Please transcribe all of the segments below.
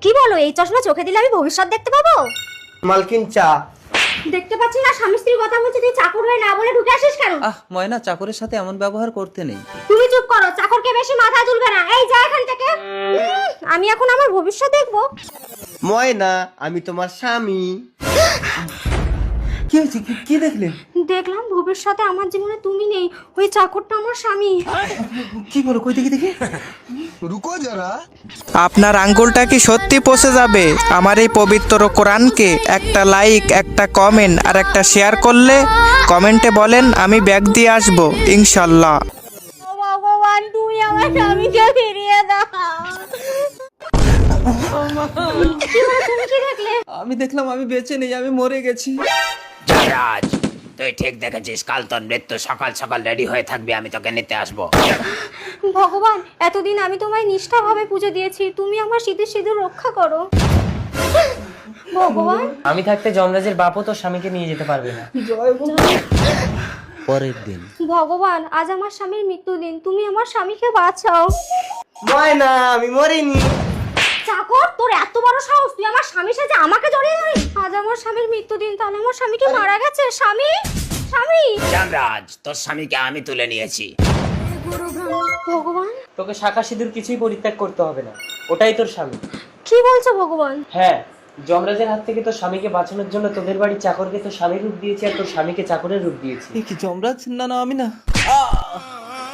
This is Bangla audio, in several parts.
কি বলো, এই চশমা চোখে দিলে আমি ভবিষ্যৎ দেখতে পাবো? মালকিন চা। দেখতে পাচ্ছি না স্বামী স্ত্রীর কথা বলছি, তুই চাকর হয়ে না বলে ঢুকে আসিস কেন? ময়না, চাকরের সাথে এমন ব্যবহার করতে নেই। তুমি চুপ করো, চাকরকে বেশি মাথা তুলবে না। এই যা এখান থেকে। আমি এখন আমার ভবিষ্যৎ দেখবো। ময়না, আমি তোমার স্বামী। কি হয়েছে? কি দেখলেন? দেখলাম ভবিষ্যতে আমার জীবনে তুমি নেই, ওই চাকরটা আমার স্বামী। কি বলো? কই দেখি। রুকো যারা। আপনার আঙ্গুলটা কি সত্যি পচে যাবে আমার এই পবিত্র কোরআনকে একটা লাইক, একটা কমেন্ট আর একটা শেয়ার করলে? কমেন্টে বলেন আমি ব্যাগ দিয়ে আসবো ইনশাল্লাহ। ভগবান, তুমি আমার স্বামীকে ফিরিয়ে দাও। তুমি কি দেখলে? আমি দেখলাম আমি বেঁচে নেই, আমি মরে গেছি। যমরাজ, তুই ঠিক দেখেছিস, কাল তোর মৃত্যু। সকাল সকাল রেডি হয়ে থাকবি, আমি তোকে নিতে আসবো। ভগবান, এতদিন আমি তোমায় নিষ্ঠাভাবে পুজো দিয়েছি, তুমি আমার সিঁদুর সিঁদুর রক্ষা করো। ভগবান, আমি থাকতে যমরাজের বাপও তোর স্বামীকে নিয়ে যেতে পারবে না। পরের দিন। ভগবান, আজ আমার স্বামীর মৃত্যুদিন, তুমি আমার স্বামীকে বাঁচাও। ময়না, আমি মরিনি। চাকর, তোর এত বড় সাহস, তুই আমার স্বামীর সাথে আমাকে জড়িয়ে ধরিস? আজ আমার স্বামীর মৃত্যুদিন, তাহলে আমার স্বামী কি মারা গেছে? স্বামী, স্বামী। যমরাজ, তোর স্বামীকে আমি তুলে নিয়েছি। ভগবান, তোকে শাখা সিঁদুর কিছুই পরিত্যাগ করতে হবে না, ওটাই তোর স্বামী। কি বলছো ভগবান? হ্যাঁ, যমরাজের হাত থেকে তোর স্বামীকে বাঁচানোর জন্য তোদের বাড়ির চাকরকে তোর স্বামীর রূপ দিয়েছি আর তোর স্বামীকে চাকরের রূপ দিয়েছি। কি যমরাজ? না, আমি না।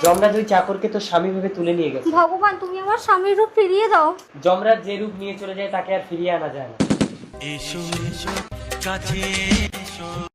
যমরাজ ওই চাকরকে তোর স্বামী ভেবে তুলে নিয়ে গেছে। ভগবান, তুমি আমার স্বামীর রূপ ফিরিয়ে দাও। যমরাজ যে রূপ নিয়ে চলে যায় তাকে আর ফিরিয়ে আনা যায় না।